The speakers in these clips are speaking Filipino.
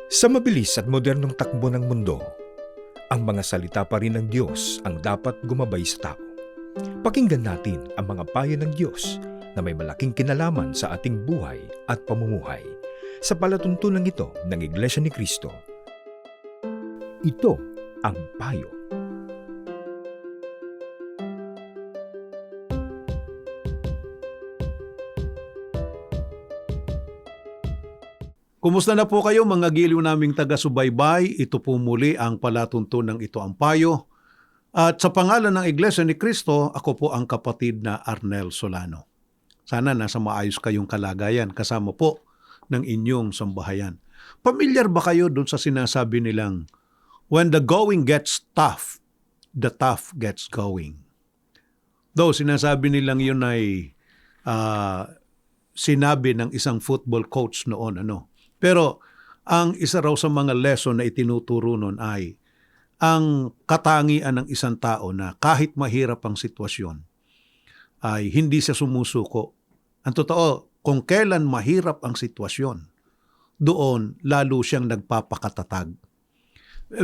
Sa mabilis at modernong takbo ng mundo, ang mga salita pa rin ng Diyos ang dapat gumabay sa tao. Pakinggan natin ang mga payo ng Diyos na may malaking kinalaman sa ating buhay at pamumuhay sa palatuntunan ito ng Iglesia ni Cristo. Ito ang payo. Kumusta na po kayo mga giliw naming taga-subaybay? Ito po muli ang palatuntunan Ito ang Payo. At sa pangalan ng Iglesia ni Cristo, ako po ang kapatid na Arnel Solano. Sana nasa maayos kayong kalagayan kasama po ng inyong sambahayan. Pamilyar ba kayo dun sa sinasabi nilang, when the going gets tough, the tough gets going? Though sinasabi nilang yun ay sinabi ng isang football coach noon, Pero ang isa raw sa mga lesson na itinuturo nun ay ang katangian ng isang tao na kahit mahirap ang sitwasyon ay hindi siya sumusuko. Ang totoo, kung kailan mahirap ang sitwasyon, doon lalo siyang nagpapakatatag.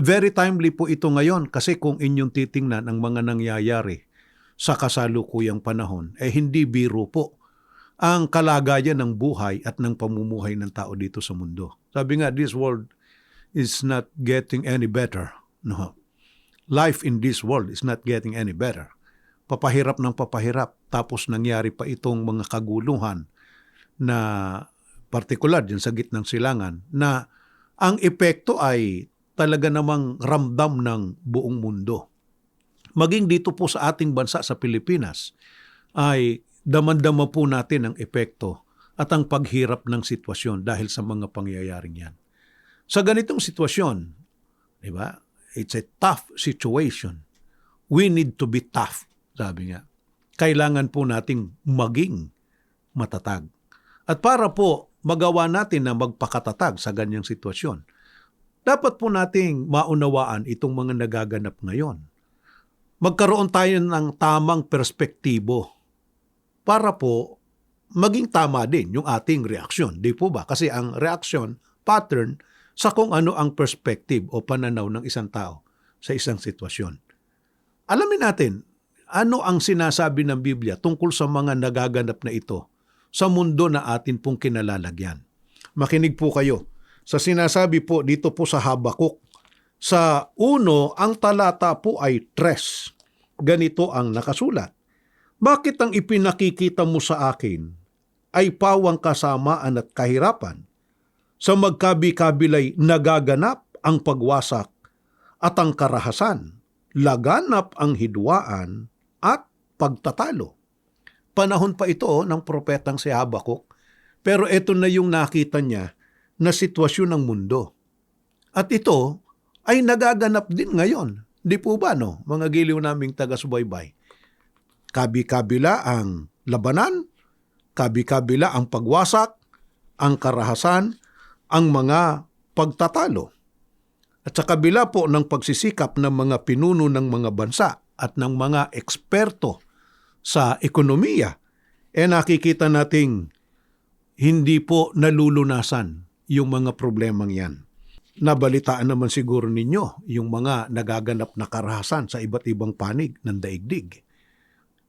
Very timely po ito ngayon kasi kung inyong titingnan ang mga nangyayari sa kasalukuyang panahon, hindi biro po ang kalagayan ng buhay at ng pamumuhay ng tao dito sa mundo. Sabi nga, this world is not getting any better. No. Life in this world is not getting any better. Papahirap ng papahirap. Tapos nangyari pa itong mga kaguluhan na partikular dyan sa gitnang silangan na ang epekto ay talaga namang ramdam ng buong mundo. Maging dito po sa ating bansa sa Pilipinas ay damandama po natin ang epekto at ang paghirap ng sitwasyon dahil sa mga pangyayaring yan. Sa ganitong sitwasyon, di ba? It's a tough situation. We need to be tough, sabi nga. Kailangan po nating maging matatag. At para po magawa natin na magpakatatag sa ganyang sitwasyon, dapat po nating maunawaan itong mga nagaganap ngayon. Magkaroon tayo ng tamang perspektibo para po maging tama din yung ating reaksyon. Di po ba? Kasi ang reaksyon, pattern, sa kung ano ang perspective o pananaw ng isang tao sa isang sitwasyon. Alamin natin, ano ang sinasabi ng Biblia tungkol sa mga nagaganap na ito sa mundo na atin pong kinalalagyan. Makinig po kayo sa sinasabi po dito po sa Habakuk. Sa 1, ang talata po ay 3. Ganito ang nakasulat. Bakit ang ipinakikita mo sa akin ay pawang kasamaan at kahirapan? Sa magkabi-kabilay nagaganap ang pagwasak at ang karahasan, laganap ang hidwaan at pagtatalo. Panahon pa ito ng propetang si Habakuk, pero ito na yung nakita niya na sitwasyon ng mundo. At ito ay nagaganap din ngayon. Di po ba, mga giliw naming taga-subaybay? Kabi-kabila ang labanan, kabi-kabila ang pagwasak, ang karahasan, ang mga pagtatalo. At sa kabila po ng pagsisikap ng mga pinuno ng mga bansa at ng mga eksperto sa ekonomiya, nakikita nating hindi po nalulunasan yung mga problemang yan. Nabalitaan naman siguro ninyo yung mga nagaganap na karahasan sa iba't ibang panig ng daigdig.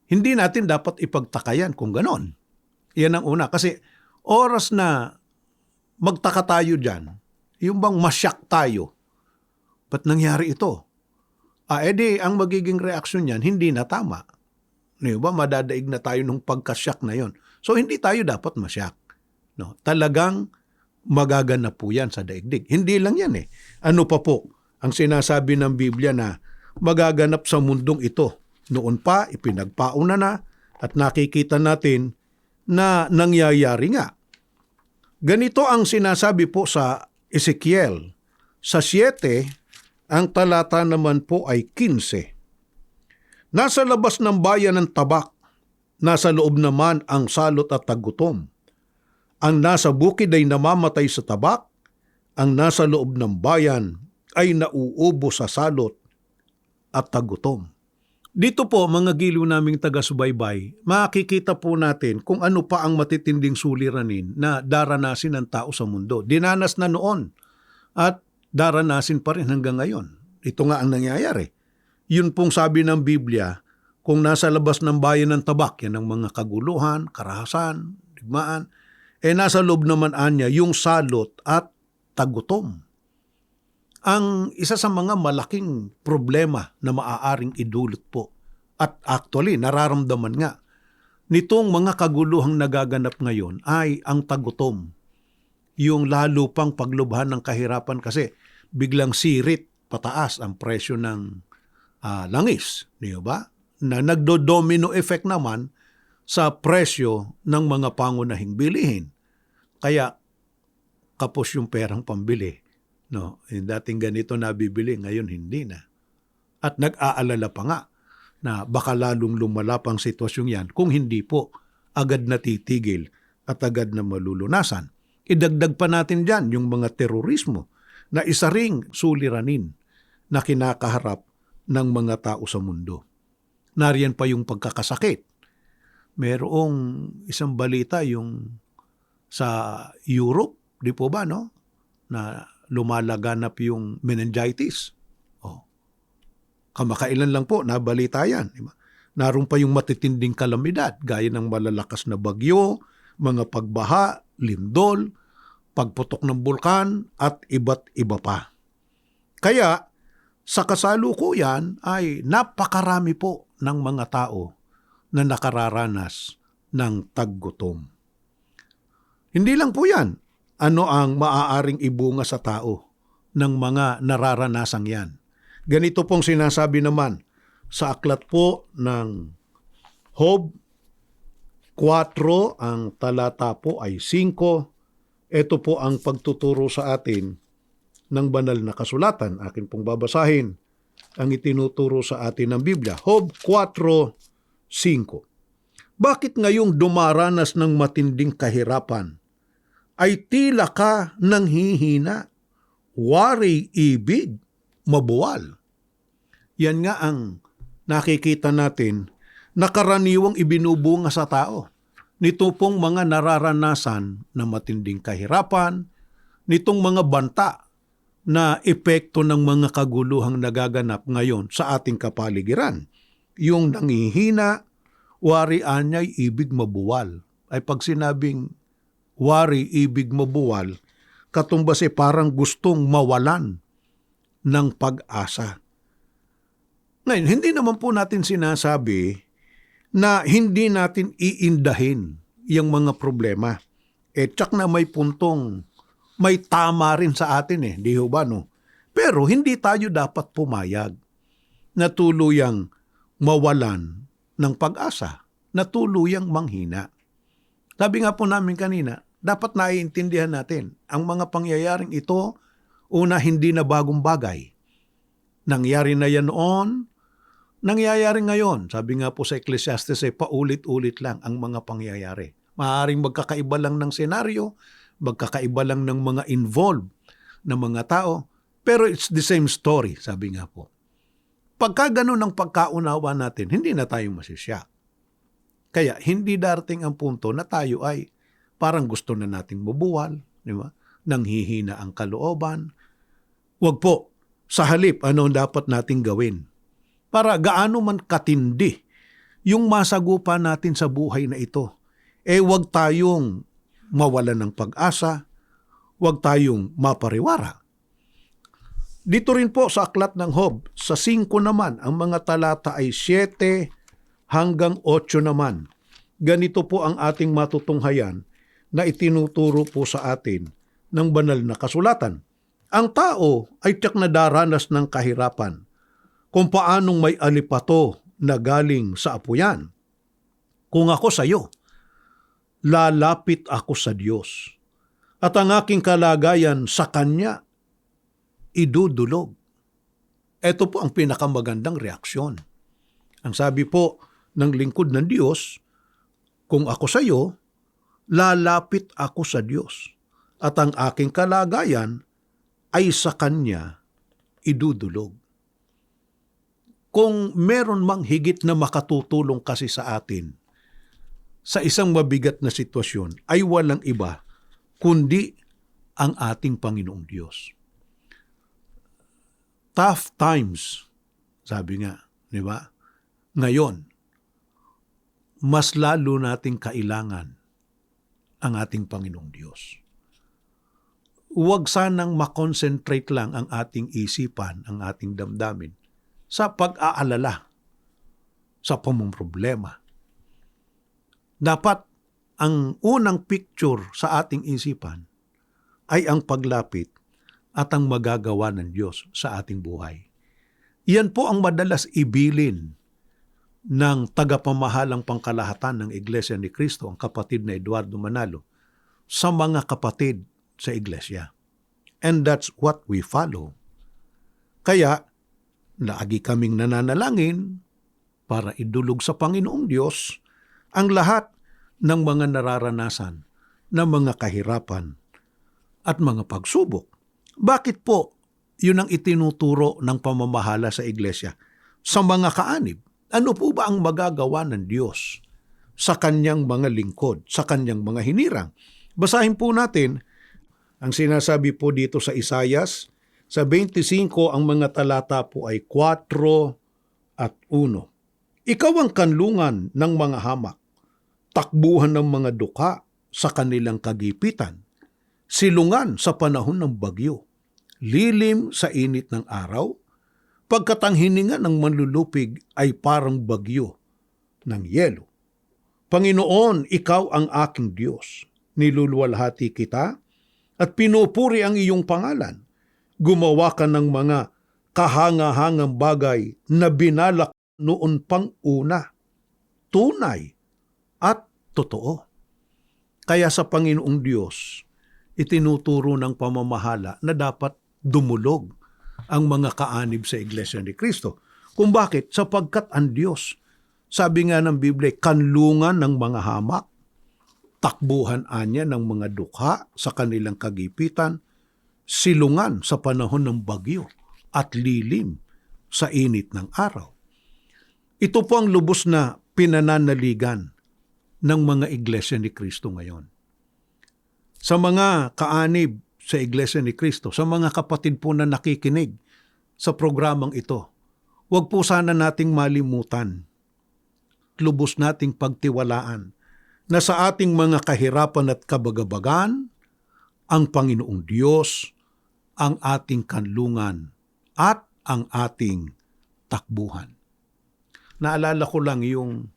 Hindi natin dapat ipagtakayan kung ganon. Yan ang una. Kasi oras na magtaka tayo dyan, yung bang masyak tayo, ba't nangyari ito? Edi ang magiging reaksyon niyan, hindi na tama. Madadaig na tayo nung pagkasyak na yon. So hindi tayo dapat masyak. Talagang magaganap po yan sa daigdig. Hindi lang yan Ano pa po ang sinasabi ng Biblia na magaganap sa mundong ito? Noon pa, ipinagpauna na at nakikita natin na nangyayari nga. Ganito ang sinasabi po sa Ezekiel. Sa 7, ang talata naman po ay 15. Nasa labas ng bayan ng tabak, nasa loob naman ang salot at tagutom. Ang nasa bukid ay namamatay sa tabak, ang nasa loob ng bayan ay nauubo sa salot at tagutom. Dito po, mga giliw naming taga-subaybay, makikita po natin kung ano pa ang matitinding suliranin na daranasin ng tao sa mundo. Dinanas na noon At daranasin pa rin hanggang ngayon. Ito nga ang nangyayari. Yun pong sabi ng Biblia, kung nasa labas ng bayan ng tabak, yan ang mga kaguluhan, karahasan, digmaan, nasa loob naman anya yung salot at tagutom. Ang isa sa mga malaking problema na maaaring idulot po, at actually nararamdaman nga, nitong mga kaguluhang nagaganap ngayon ay ang tagutom. Yung lalo pang paglubhan ng kahirapan kasi biglang sirit pataas ang presyo ng langis, di ba? Na nagdo-domino effect naman sa presyo ng mga pangunahing bilihin. Kaya kapos yung perang pambili. No, dating ganito nabibili, ngayon hindi na. At nag-aalala pa nga na baka lalong lumala pang sitwasyon yan kung hindi po agad natitigil at agad na malulunasan. Idagdag pa natin dyan yung mga terorismo na isa ring suliranin na kinakaharap ng mga tao sa mundo. Nariyan pa yung pagkakasakit. Merong isang balita yung sa Europe, di po ba, no? Na lumalaganap yung meningitis. Kamakailan lang po, nabalita yan. Diba? Naroon pa yung matitinding kalamidad, gaya ng malalakas na bagyo, mga pagbaha, lindol, pagputok ng bulkan, at iba't iba pa. Kaya, sa kasalukuyan ay napakarami po ng mga tao na nakararanas ng taggutom. Hindi lang po yan. Ano ang maaaring ibunga sa tao ng mga nararanasang yan? Ganito pong sinasabi naman sa aklat po ng Job 4, ang talata po ay 5. Ito po ang pagtuturo sa atin ng banal na kasulatan. Akin pong babasahin ang itinuturo sa atin ng Biblia. Job 4:5. Bakit ngayong dumaranas ng matinding kahirapan, ay tila ka nang hihina, wari ibig, mabuwal? Yan nga ang nakikita natin na karaniwang ibinubunga sa tao. Nito pong mga nararanasan na matinding kahirapan, nitong mga banta na epekto ng mga kaguluhang nagaganap ngayon sa ating kapaligiran. Yung nangihina, wari anyay ibig mabuwal. Ay pag sinabing wari ibig mabuwal, katumbas parang gustong mawalan ng pag-asa. Ngayon, hindi naman po natin sinasabi na hindi natin iindahin yung mga problema. Tsak na may puntong may tama rin sa atin di ba, no? Pero hindi tayo dapat pumayag na tuluyang mawalan ng pag-asa, na tuluyang manghina. Sabi nga po namin kanina, dapat naiintindihan natin ang mga pangyayaring ito, una, hindi na bagong bagay. Nangyari na yan noon, nangyayari ngayon. Sabi nga po sa Ecclesiastes, paulit-ulit lang ang mga pangyayari. Maaaring magkakaiba lang ng senaryo, magkakaiba lang ng mga involved na mga tao, pero it's the same story, sabi nga po. Pagka ganun ang pagkaunawa natin, hindi na tayo masisyak. Kaya hindi darating ang punto na tayo ay parang gusto na nating mabuwal, di ba? Nanghihina ang kalooban. Wag po, sa halip, ano dapat nating gawin? Para gaano man katindi yung masagupa natin sa buhay na ito, wag tayong mawalan ng pag-asa, wag tayong mapariwara. Dito rin po sa aklat ng Job, sa 5 naman, ang mga talata ay 7 hanggang 8 naman. Ganito po ang ating matutunghayan na itinuturo po sa atin ng banal na kasulatan. Ang tao ay tiyak na daranas ng kahirapan kung paanong may alipato na galing sa apuyan. Kung ako sa iyo, lalapit ako sa Diyos, at ang aking kalagayan sa Kanya idudulog. Ito po ang pinakamagandang reaksyon. Ang sabi po ng lingkod ng Diyos, kung ako sa iyo, lalapit ako sa Diyos, at ang aking kalagayan ay sa Kanya idudulog. Kung meron mang higit na makatutulong kasi sa atin sa isang mabigat na sitwasyon, ay walang iba kundi ang ating Panginoong Diyos. tough times, sabi nga, di ba? Ngayon, mas lalo nating kailangan ang ating Panginoong Diyos. Huwag sanang makonsentrate lang ang ating isipan, ang ating damdamin sa pag-aalala, sa pamumroblema. Dapat ang unang picture sa ating isipan ay ang paglapit at ang magagawa ng Diyos sa ating buhay. Yan po ang madalas ibilin ng tagapamahalang pangkalahatan ng Iglesia ni Cristo, ang kapatid na Eduardo Manalo, sa mga kapatid sa iglesia. And that's what we follow. Kaya, lagi kaming nananalangin para idulog sa Panginoong Diyos ang lahat ng mga nararanasan na mga kahirapan at mga pagsubok. Bakit po yun ang itinuturo ng pamamahala sa iglesia? Sa mga kaanib, ano po ba ang magagawa ng Diyos sa kanyang mga lingkod, sa kanyang mga hinirang? Basahin po natin ang sinasabi po dito sa Isayas. Sa 25, ang mga talata po ay 4 at 1. Ikaw ang kanlungan ng mga hamak, takbuhan ng mga duka sa kanilang kagipitan, silungan sa panahon ng bagyo, lilim sa init ng araw, pagkat ang hininga ng manlulupig ay parang bagyo ng yelo. Panginoon, ikaw ang aking Diyos. Niluluwalhati kita at pinupuri ang iyong pangalan. Gumawa ka ng mga kahanga-hangang bagay na binalak noon pang una, tunay at totoo. Kaya sa Panginoong Diyos, itinuturo ng pamamahala na dapat dumulog ang mga kaanib sa Iglesia ni Cristo. Kung bakit? Sapagkat ang Diyos, sabi nga ng Biblia, kanlungan ng mga hamak, takbuhan anya ng mga dukha sa kanilang kagipitan, silungan sa panahon ng bagyo, at lilim sa init ng araw. Ito po ang lubos na pinananaligan ng mga iglesia ni Cristo ngayon. Sa mga kaanib sa Iglesia ni Cristo, sa mga kapatid po na nakikinig sa programang ito, huwag po sana nating malimutan, lubos nating pagtiwalaan, na sa ating mga kahirapan at kabagabagan, ang Panginoong Diyos, ang ating kanlungan, at ang ating takbuhan. Naalala ko lang yung,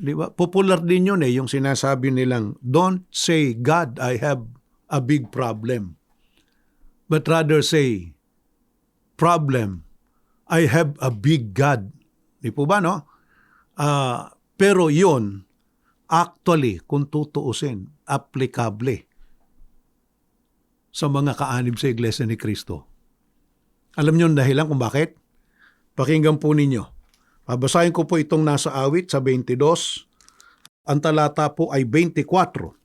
di ba, popular din yun yung sinasabi nilang, don't say, God, I have a big problem. But rather say, problem, I have a big God. Di po ba, no? Pero yun, actually, kung tutuusin, applicable sa mga kaanib sa Iglesia ni Cristo. Alam niyo ang dahilan kung bakit? Pakinggan po ninyo. Babasahin ko po itong nasa awit sa 22. Ang talata po ay 24.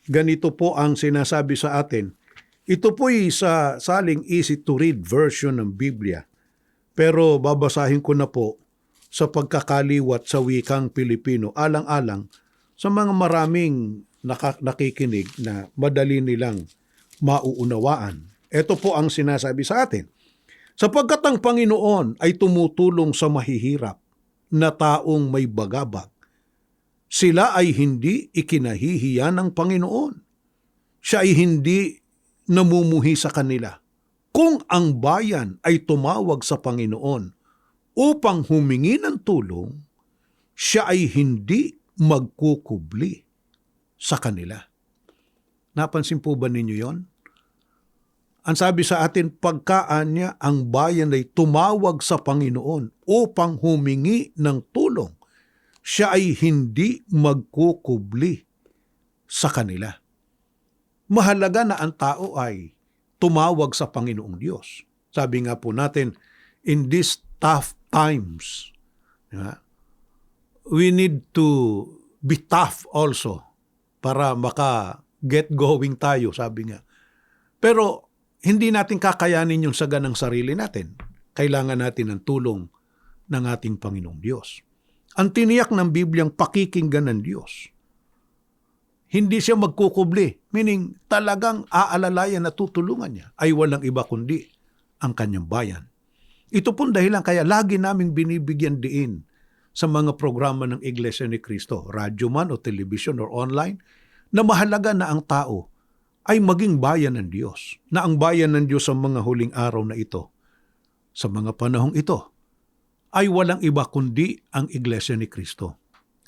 Ganito po ang sinasabi sa atin. Ito po ay sa saling easy to read version ng Biblia. Pero babasahin ko na po sa pagkakaliwat sa wikang Pilipino, alang-alang sa mga maraming nakikinig na madali nilang mauunawaan. Ito po ang sinasabi sa atin. Sapagkat ang Panginoon ay tumutulong sa mahihirap na taong may bagabag, sila ay hindi ikinahihiya ng Panginoon. Siya ay hindi namumuhi sa kanila. Kung ang bayan ay tumawag sa Panginoon upang humingi ng tulong, siya ay hindi magkukubli sa kanila. Napansin po ba ninyo yon? Ang sabi sa atin, pagkaan niya ang bayan ay tumawag sa Panginoon upang humingi ng tulong, siya ay hindi magkukubli sa kanila. Mahalaga na ang tao ay tumawag sa Panginoong Diyos. Sabi nga po natin, in these tough times, we need to be tough also para maka-get going tayo, sabi nga. Pero hindi natin kakayanin yung saga ng sarili natin. Kailangan natin ng tulong ng ating Panginoong Diyos. Ang tiniyak ng Bibliang pakikinggan ng Diyos. Hindi siya magkukubli, meaning talagang aalalayan at tutulungan niya ay walang iba kundi ang kanyang bayan. Ito pong dahilan kaya lagi naming binibigyan diin sa mga programa ng Iglesia ni Cristo, radyo man o television or online, na mahalaga na ang tao ay maging bayan ng Diyos. Na ang bayan ng Diyos sa mga huling araw na ito, sa mga panahong ito, ay walang iba kundi ang Iglesia ni Cristo.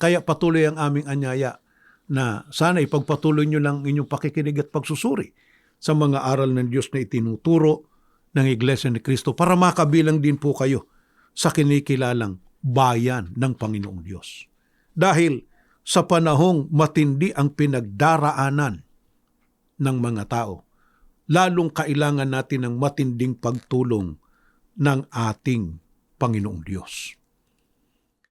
Kaya patuloy ang aming anyaya na sana ipagpatuloy nyo lang inyong pakikinig at pagsusuri sa mga aral ng Diyos na itinuturo ng Iglesia ni Cristo para makabilang din po kayo sa kinikilalang bayan ng Panginoong Diyos. Dahil sa panahong matindi ang pinagdaraanan ng mga tao, lalong kailangan natin ng matinding pagtulong ng ating Panginoong Diyos.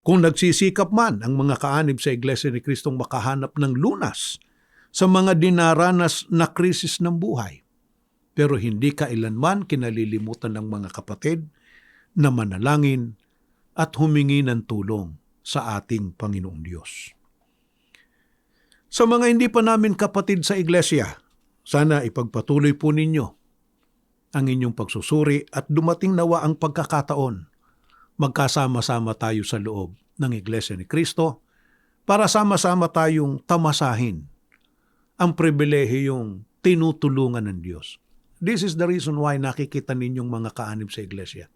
Kung nagsisikap man ang mga kaanib sa Iglesia ni Kristong makahanap ng lunas sa mga dinaranas na krisis ng buhay, pero hindi kailanman kinalilimutan ng mga kapatid na manalangin at humingi ng tulong sa ating Panginoong Diyos. Sa mga hindi pa namin kapatid sa Iglesia, sana ipagpatuloy po ninyo ang inyong pagsusuri at dumating nawa ang pagkakataon. Magkasama-sama tayo sa loob ng Iglesia ni Cristo para sama-sama tayong tamasahin ang pribilehiyong tinutulungan ng Diyos. This is the reason why nakikita ninyong mga kaanib sa Iglesia.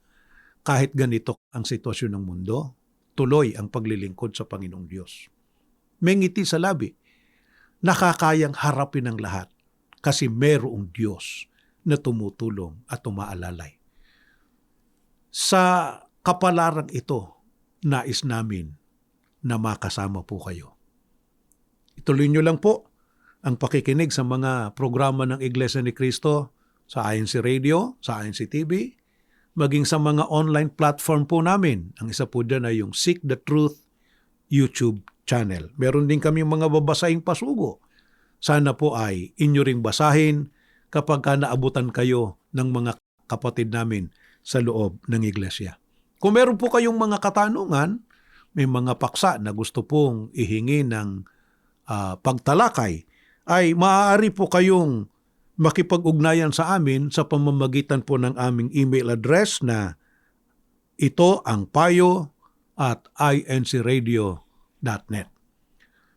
Kahit ganito ang sitwasyon ng mundo, tuloy ang paglilingkod sa Panginoong Diyos. May ngiti sa labi, nakakayang harapin ang lahat kasi mayroong Diyos na tumutulong at umaalalay. Sa kapalarang ito, nais namin na makasama po kayo. Ituloy nyo lang po ang pakikinig sa mga programa ng Iglesia ni Cristo sa INC Radio, sa INC TV, maging sa mga online platform po namin. Ang isa po dyan ay yung Seek the Truth YouTube channel. Meron din kami mga babasahing pasugo. Sana po ay inyo ring basahin kapag naabutan kayo ng mga kapatid namin sa loob ng Iglesia. Kung meron po kayong mga katanungan, may mga paksa na gusto pong ihingi ng pagtalakay, ay maaari po kayong makipag-ugnayan sa amin sa pamamagitan po ng aming email address na ito ang payo@incradio.net.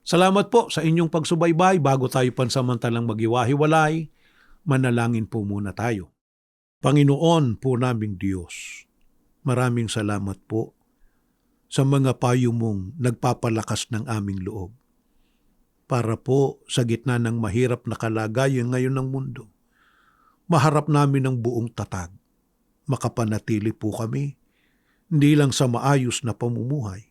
Salamat po sa inyong pagsubaybay. Bago tayo pansamantalang maghiwa-hiwalay, manalangin po muna tayo. Panginoon po naming Diyos, maraming salamat po sa mga payo mong nagpapalakas ng aming loob para po sa gitna ng mahirap na kalagayan ngayon ng mundo, maharap namin ng buong tatag. Makapanatili po kami, hindi lang sa maayos na pamumuhay,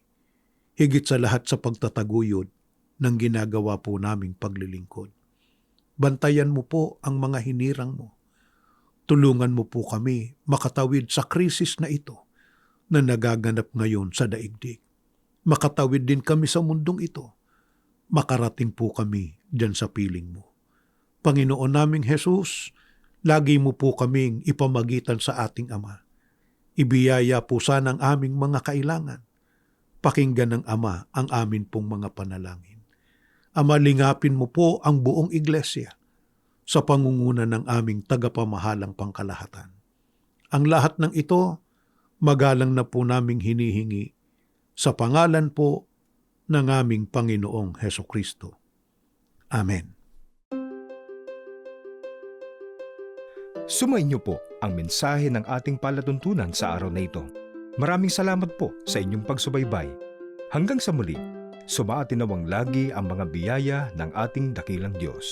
higit sa lahat sa pagtataguyod ng ginagawa po naming paglilingkod. Bantayan mo po ang mga hinirang mo. Tulungan mo po kami makatawid sa krisis na ito na nagaganap ngayon sa daigdig. Makatawid din kami sa mundong ito. Makarating po kami dyan sa piling mo. Panginoon naming Jesus, lagi mo po kaming ipamagitan sa ating Ama. Ibiyaya po sana ang aming mga kailangan. Pakinggan ng Ama ang amin pong mga panalangin. Ama, lingapin mo po ang buong Iglesia sa pangunguna ng aming tagapamahalang pangkalahatan. Ang lahat ng ito, magalang na po naming hinihingi sa pangalan po ng aming Panginoong Hesukristo. Amen. Sumainyo po ang mensahe ng ating palatuntunan sa araw na ito. Maraming salamat po sa inyong pagsubaybay. Hanggang sa muli, sumaatin nawang lagi ang mga biyaya ng ating dakilang Diyos.